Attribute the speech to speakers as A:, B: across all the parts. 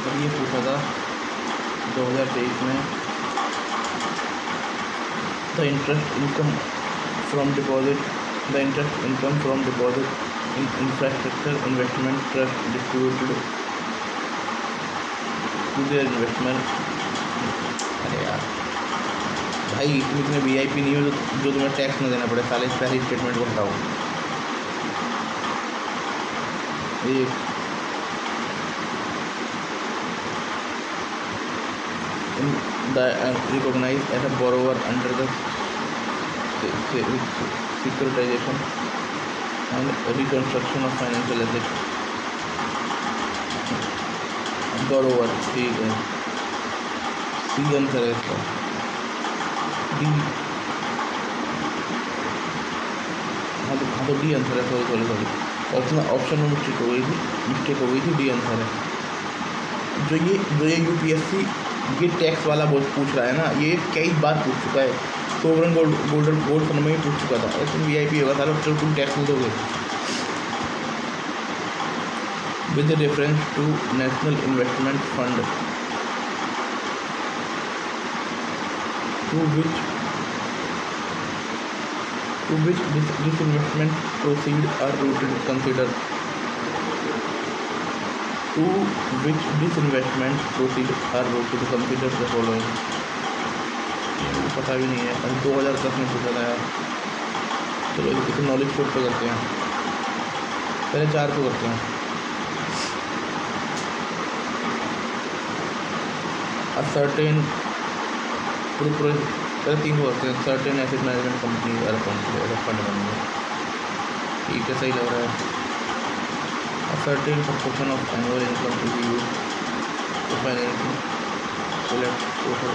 A: और ये पूछा था 2023 में, the interest income from deposit in infrastructure investment trust distributed to their investment. अरे यार भाई, तुम इतने VIP नहीं हो जो तुम्हें टैक्स न देना पड़े, साले पहली स्टेटमेंट को बताओ। एक recognise as a borrower under the securitisation and reconstruction of financial asset. Borrower, ठीक है, सी आंसर है इसका। डी, हाँ तो डी आंसर है। सॉरी ऑप्शन में मिस्टेक हो गई थी। डी आंसर है। जो ये UPSC ये टैक्स वाला पूछ रहा है ना, ये कई बार पूछ चुका है। सोवरन गोल्ड फंड में ही पूछ चुका था। तुम VIP होगा सारा, तुम टैक्स नहीं दोगे। With reference to national investment fund to which this investment proceed are routed, consider to which this investment proceed are routed, consider the following। पता भी नहीं है, 2010 में पूछा था यार। चलो इसे नॉलेज कोड पे करते हैं, पहले 4 को करते हैं। A certain पहले 3 को करते हैं। Certain asset management company fund बनेंगे, ठीक है, सही लग रहा है। A certain proportion of annual income is used to finance select social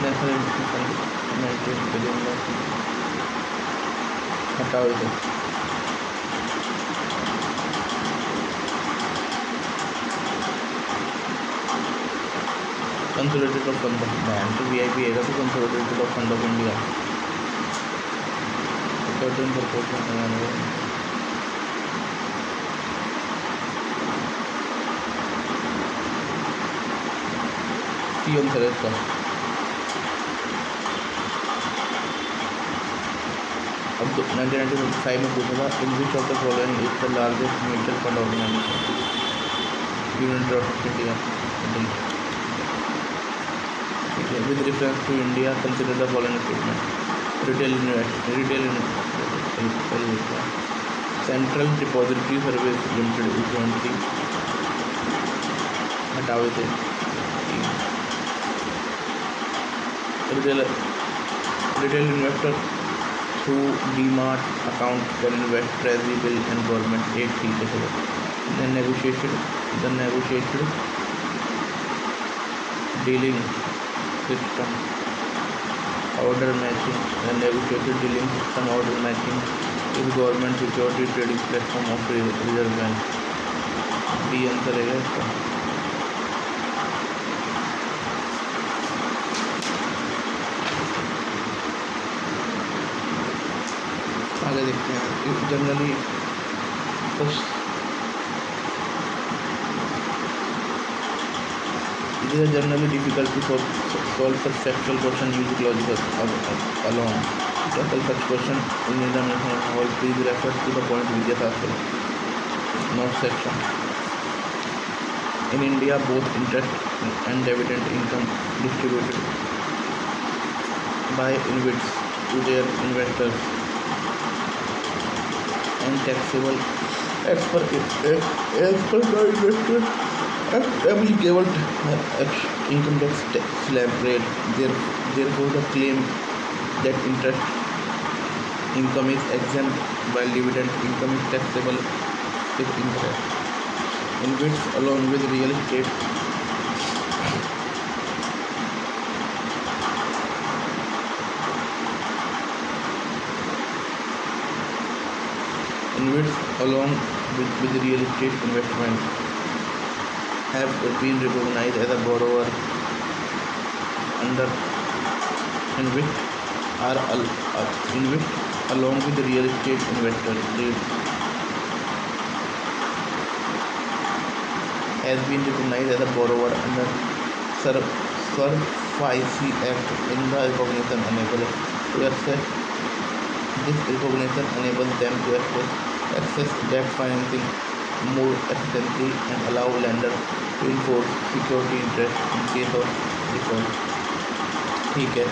A: national investment. हटाओ इसे। Consolidated of fund of bank, तो VIP आएगा तो consolidated of fund of India. Certain proportion C answer है इसका। अब 1995 में पूछा था, in which of the following is the largest mutual fund organisation. Union trust of India. With reference to India, consider the following statement: retail Central Depository Service Limited is jointly हटाओ इसे। Retail investor through DMart account can invest treasury bill and government aid, ठीक है। The negotiated dealing system order matching is government security trading platform of Reserve Bank। D answer है इसका। आगे देखते हैं। Generally it is generally difficult to solve such factual question using logic alone. To tackle such question in international hall, please refer to the point Vidya Shastra note section. In India, both interest and dividend income distributed by InvITs to their investors and taxable as per the investor applicable income tax slab rate. Therefore, the claim that interest income is exempt while dividend income is taxable with interest. InvITs along with real estate investment have been recognized as a borrower under InvIT invest along with real estate investors. REITs has been recognized as a borrower under SARFAESI Act in the recognition enable to access this recognition enables them to access debt financing more efficiently and allow lenders to enforce security interest in case of default. ठीक है,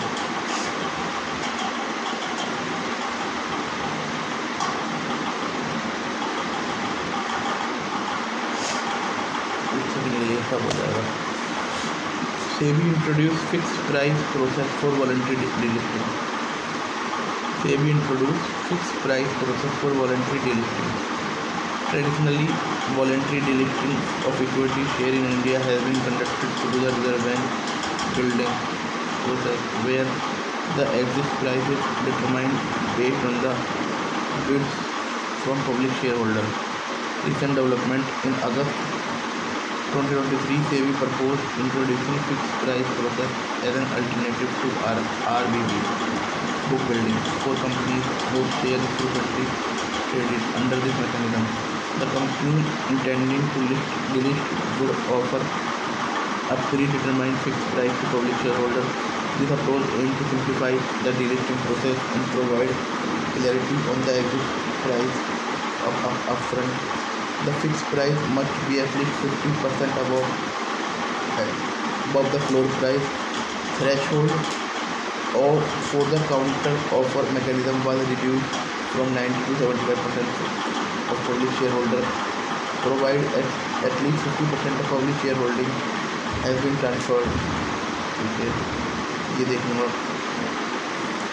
A: कुछ second के लिए सब हो जाएगा. SEBI introduced fixed price process for voluntary delisting. SEBI introduced fixed price process for voluntary delisting. Traditionally, voluntary delisting of equity share in India has been conducted through the Reserve Bank building process, where the exit price is determined based on the bids from public shareholders. Recent development in August 2023, SEBI proposed introducing fixed price process as an alternative to RBB book building for companies whose shares frequently traded. Under this mechanism, the company intending to delist would offer a predetermined fixed price to public shareholders. This approach aims to simplify the delisting process and provide clarity on the exit price upfront. The fixed price must be at least 50% above the floor price threshold, or for the counter offer mechanism was reduced from 90 to 75% of public shareholders, provide at least 50% of public shareholding has been transferred. ठीक है, ये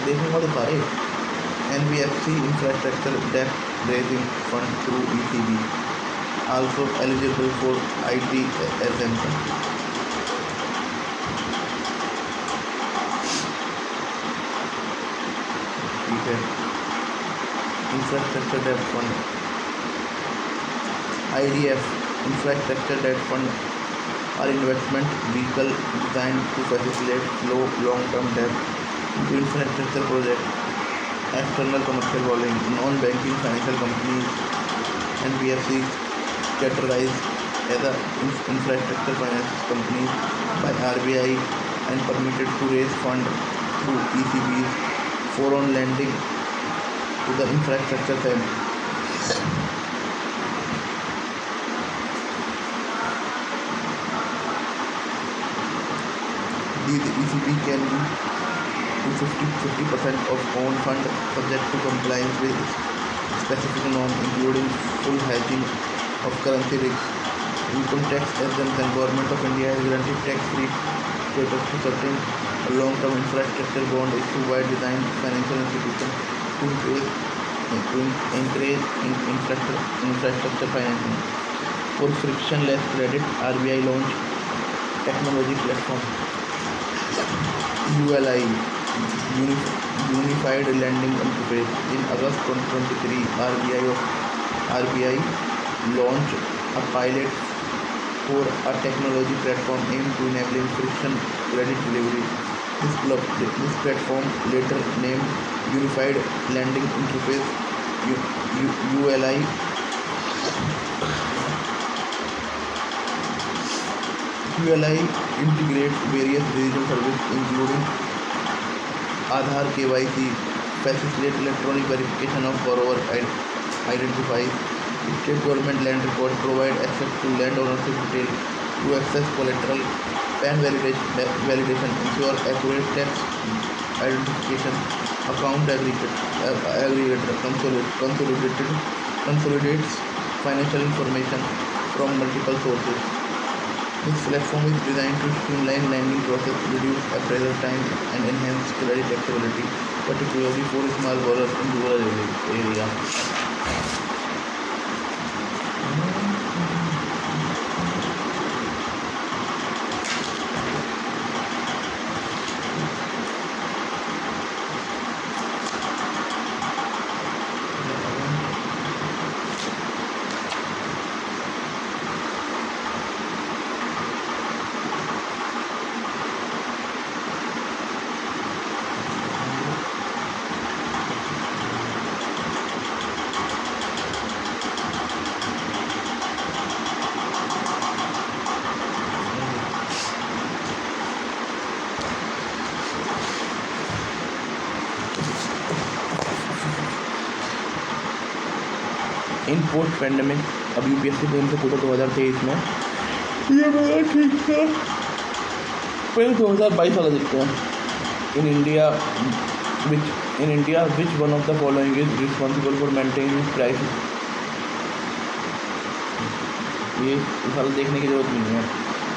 A: देखूंगा तो सारे. NBFC Infrastructure Debt Raising Fund through ECB also eligible for ITSM. ठीक है, Infrastructure Debt Fund IDF Infrastructure Debt Fund are investment vehicle designed to facilitate low long-term debt into infrastructure projects. External commercial borrowing. Non-banking financial companies NBFCs categorized as a infrastructure finance companies by RBI and permitted to raise funds through ECBs for on lending to the infrastructure sector. These ECB can be to 50% of own fund subject to compliance with specific norms including full hedging of currency risk, income tax exemption, and Government of India has granted tax-free status to certain long-term infrastructure bond issued by designed financial institutions to encourage infrastructure financing. For frictionless credit, RBI launched technology platform ULI Unified Lending Interface. In August 2023, RBI launched a pilot for a technology platform aimed to enabling friction credit delivery. This platform, later named Unified Lending Interface ULI, integrates various digital services including Aadhaar KYC, facilitate electronic verification of borrower identifies, state government land records, provide access to land ownership details to access collateral, PAN validation, ensure accurate tax identification, account aggregator, consolidates financial information from multiple sources. This platform is designed to streamline lending process, reduce appraisal time, and enhance credit accessibility, particularly for small borrowers in rural areas. In post pandemic, अब UPSC के से पूछा 2023 में, ये मेरा ठीक था, पहले 2022 वाला देखते हैं। In India which one of the following is responsible for maintaining price. ये सारा देखने की जरूरत नहीं है।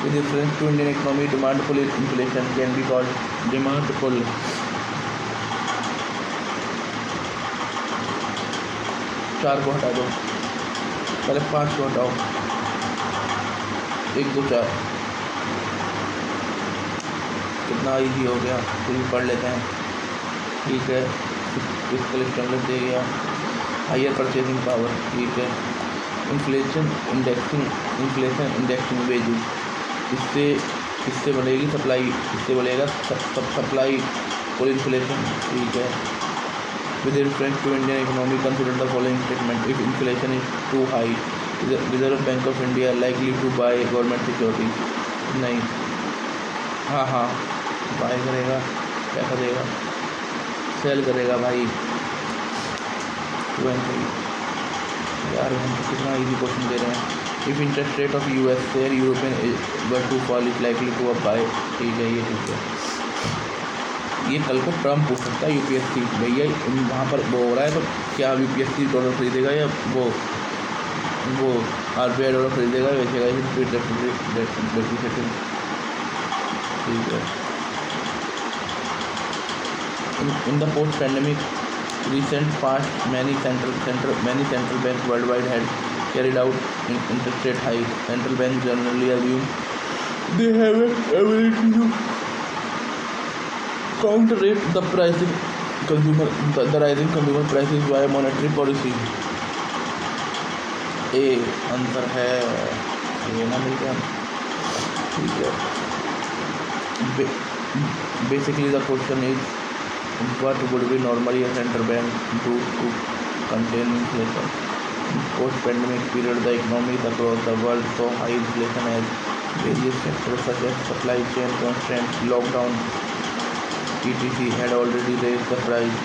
A: With reference to Indian economy, demand pull inflation can be called demand pull. चार को हटा दो, पहले 5 को हटाओ, 1 2 4, कितना इजी हो गया, फिर भी पढ़ लेते हैं। ठीक है, फिजिकल स्टैंडर्ड दे गया, हायर परचेजिंग पावर, ठीक है। इन्फ्लेशन इंडेक्सिंग वेजेस, इससे बनेगी सप्लाई, इससे बनेगा सप्लाई और इन्फ्लेशन, ठीक है। With reference to Indian economy consider the following statement, if inflation is too high reserve bank of India likely to buy government security. नहीं, हाँ बाय करेगा, पैसा देगा, सेल करेगा भाई। 23 यार, हम कितना इजी क्वेश्चन दे रहे हैं। If interest rate of US share European were to fall is likely to up buy, ठीक है, ये ठीक है। ये कल को ट्रम्प पूछ सकता है यूपीएससी, भैया वहाँ पर वो हो रहा है तो क्या यूपीएससी डॉलर खरीदेगा या वो आरबीआई डॉलर खरीदेगा, बेचेगा, डेप्रिसिएटिंग, ठीक है। In the post pandemic recent past, many central banks worldwide had carried out interest rate hikes. Central banks generally assume they have an ability to counterate the rising consumer prices via monetary policy. ए अंतर है, ये ना मिल गया, ठीक है। Basically the question is, what would be normally a central bank do to contain inflation? In post-pandemic period, the economies across the world saw high inflation as various factors such as supply chain constraints, lockdown, etc. had already raised the price.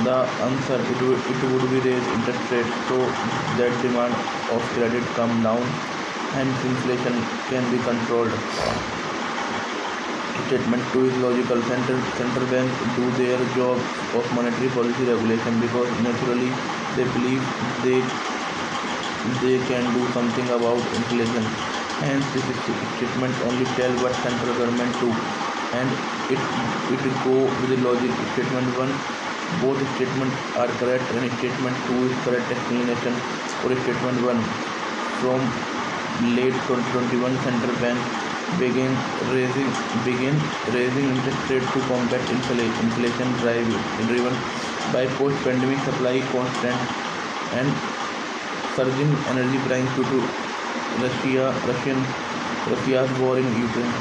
A: The answer, it would be raise interest rates so that demand of credit come down, hence inflation can be controlled. Statement 2 is logical. Central banks do their job of monetary policy regulation because naturally they believe they can do something about inflation. Hence this statement only tell what central government do, and it go with the logic. Statement 1, both statements are correct, and statement 2 is correct explanation for statement 1. From late 2021, central bank began raising interest rates to combat inflation driven by post-pandemic supply constraints and surging energy prices due to Russia's war in Ukraine.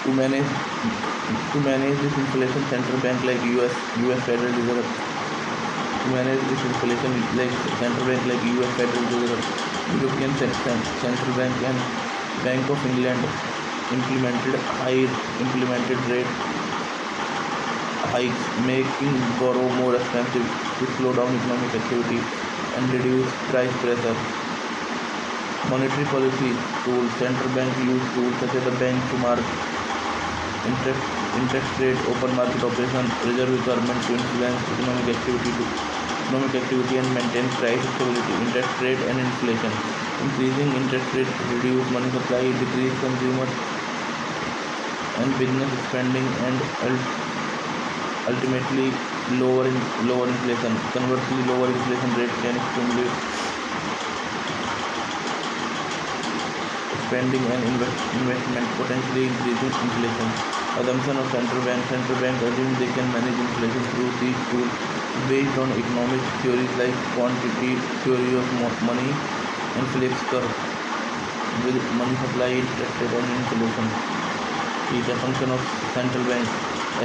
A: To manage this inflation, central bank like US Federal Reserve, European Central Bank and Bank of England implemented rate hikes, making borrow more expensive to slow down economic activity and reduce price pressure. Monetary policy tools. Central bank use tools such as the benchmark, interest rate, open market operation, reserve requirement to influence economic activity and maintain price stability. Interest rate and inflation. Increasing interest rate reduce money supply, decrease consumer and business spending, and ultimately lower inflation. Conversely, lower inflation rate can stimulate spending and investment, potentially increasing inflation. Assumption of central bank. Central bank assume they can manage inflation through these tools based on economic theories like quantity theory of money and Phillips curve with money supply, interest rate and inflation. Is a function of central bank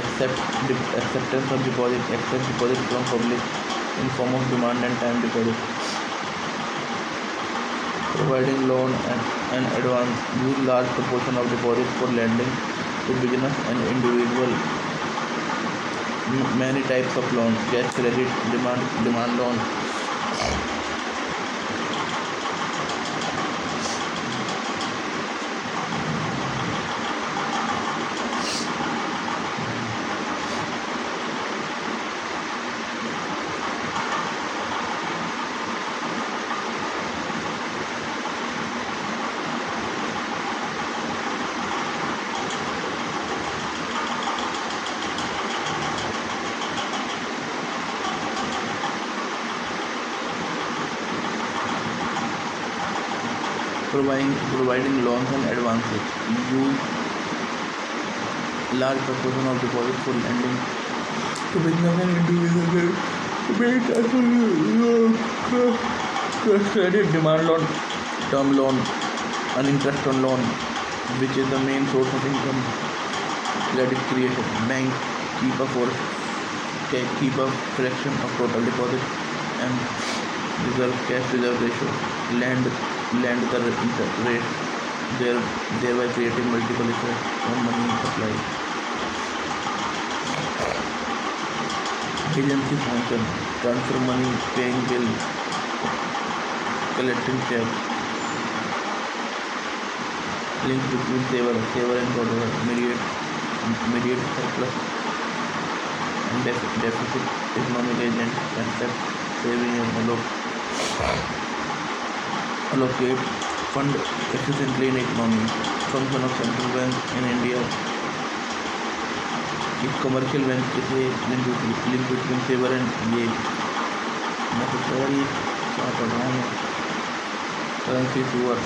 A: acceptance of deposit, accept deposit from public in form of demand and time deposit. Providing loan and advance, use large proportion of deposits for lending to business and individual. Many types of loan: cash credit, demand loan. Providing loans and advances. Use large proportion of deposit for lending to business and individuals. Many types of credit, demand loan, term loan, and interest on loan, which is the main source of income. Credit creation. Bank keep a for keep a fraction of total deposit and reserve cash reserve ratio. Lend the interest rate, thereby creating multiple effects on money supply. Agency function: transfer money, paying bill, collecting check. Link between saver and borrower, immediate surplus and deficit. Economic agent accept saving and allocate fund efficiently in economy. Function of central bank in India. एक commercial bank के link between saver and ये मैं तो sorry क्या पढ़ रहा हूँ currency सुअर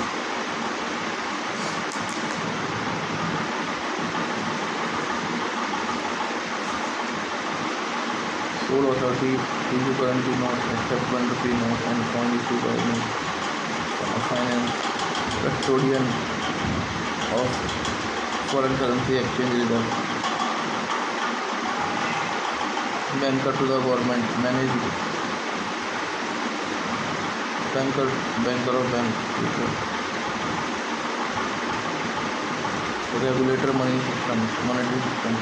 A: sole authority issue currency notes, accept 1 rupee notes and coin issue by finance, custodian of foreign currency exchange reserve, banker to the government, manage banker of bank, regulator money system, monetary system,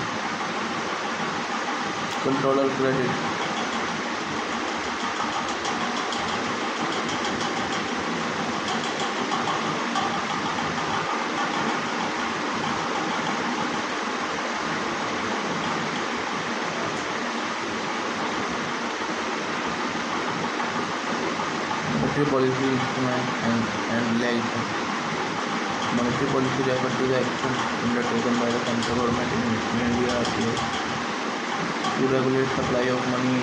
A: controller credit, monetary policy instrument and license. Monetary policy refers to the action undertaken by the central government in India to regulate supply of money,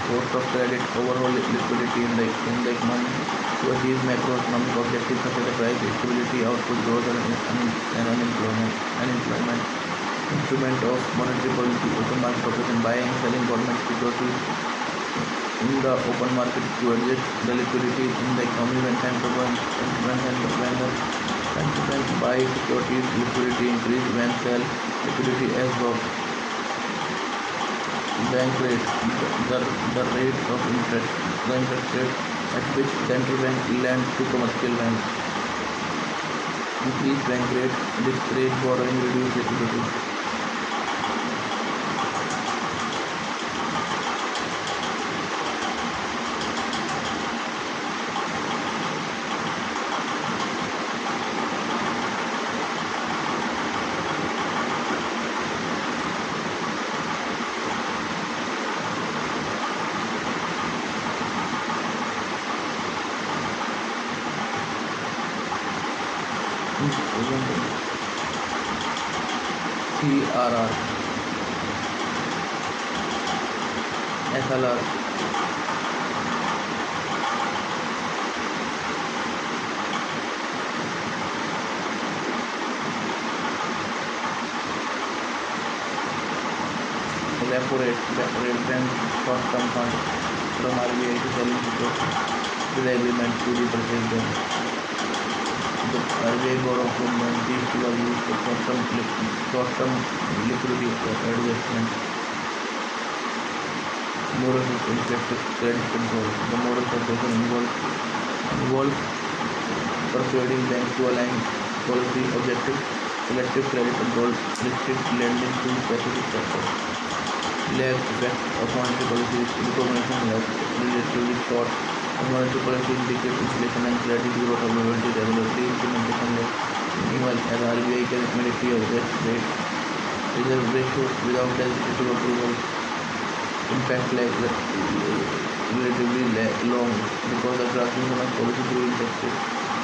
A: cost of credit, overall liquidity in the economy, to achieve macroeconomic objectives such as the price stability, output growth, and unemployment. Instrument of monetary policy: open market operation, buying and selling government securities in the open market to adjust the liquidity in the economy when central bank buy securities, liquidity increase; when sell, liquidity as well. Bank rate: the rate of interest, the interest rate at which central bank lend to commercial banks. Increase bank rate, discourage borrowing, reduce liquidity. CRR, SLR, repo rate bank short-term fund from RBI to selling securities with agreement to repurchase them. The RBI borrow from banks to are used for short-term liquidity adjustment. Models of effective credit control. The models of operation involve persuading banks to align policy objectives, selective credit control, restrict lending to specific sectors. lag effect of monetary policy is recognition lag relatively short. As monetary policy indicates inflation and credit growth availability regulatory implementation lag. Meanwhile, as RBI can immediately adjust rate reserve ratios without legislative approval, impact lag relatively long because the transmission of policy through indexes,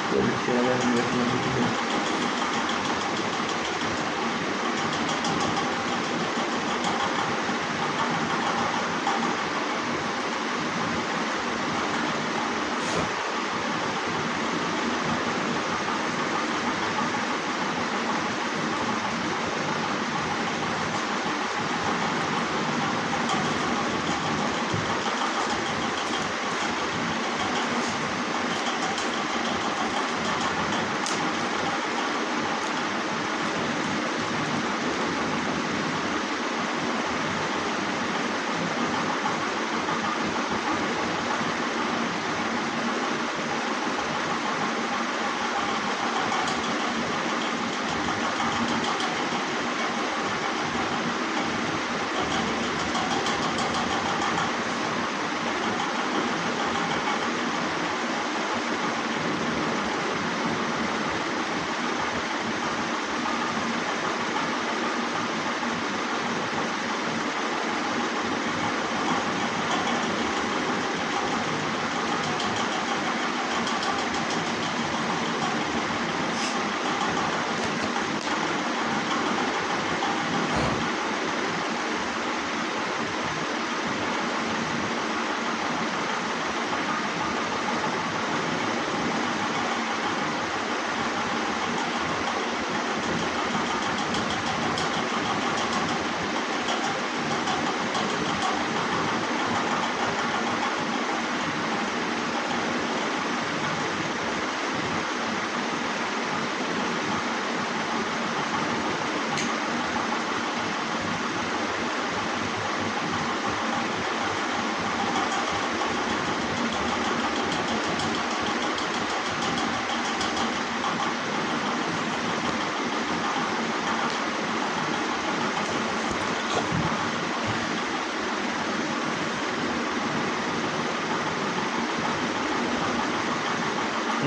A: credit channel and investment decisions.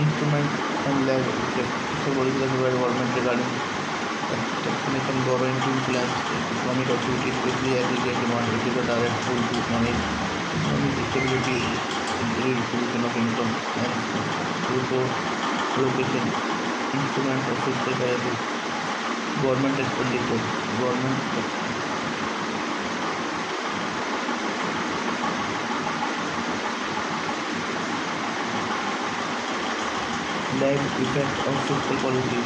A: Instrument and lag effect. So what is the government regarding taxation and borrowing to influence economic activity, especially aggregate demand, which is a direct tool to manage economic stability, redistribution of income, and resource allocation. Instrument of fiscal policy, government expenditure, government lag effect of fiscal policy,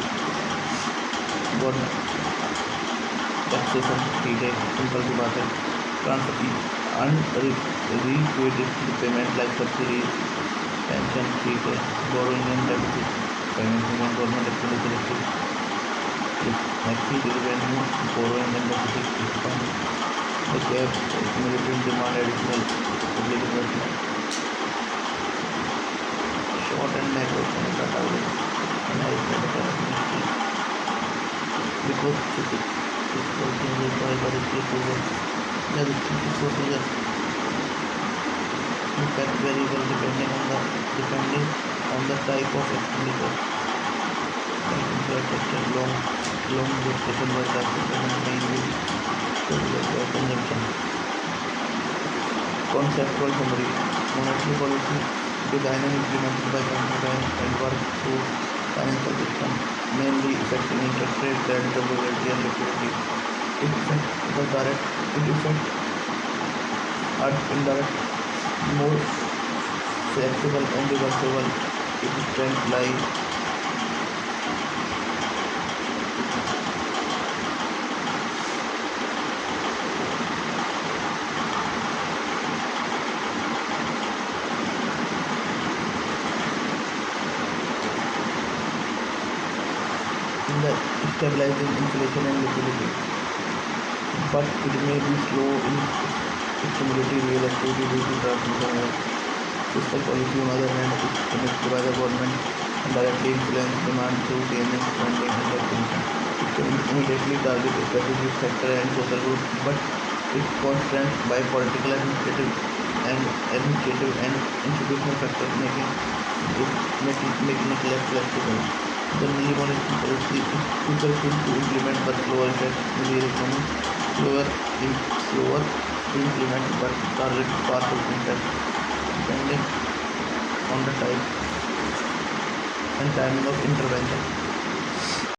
A: government taxation, ठीक है, simple सी बात है. Transfer unrequited payment like subsidy, pension, ठीक है, borrowing and debit payment में government expenditure exceed revenue, borrowing and debit fund, the gap accumulating demand additional public investment, short and macro data management because fiscal changes required by the approval. The restrictive procedure impact variable depending on the type of expenditure. Like infrastructure, long gestation by taxation and mainly regular consumption. Conceptual summary: monetary policy design and implemented by central bank and work through financial system, mainly affecting interest rate, credit availability and liquidity. It affects the direct, it affects are indirect, more flexible and reversible. Its strength lies in the stabilizing inflation and liquidity, but it may be slow in stimulating real activity due to transmission of fiscal policy. On the other hand, is enacted by the government and directly influence demand through changing spending and taxation. It can immediately target a specific sector and social group, but It's constrained by political, administrative and institutional factors, making it less flexible. The neoliberal policy is crucial to implement but slower effects in real economy, slower to implement but target powerful impact depending on the type and timing of intervention.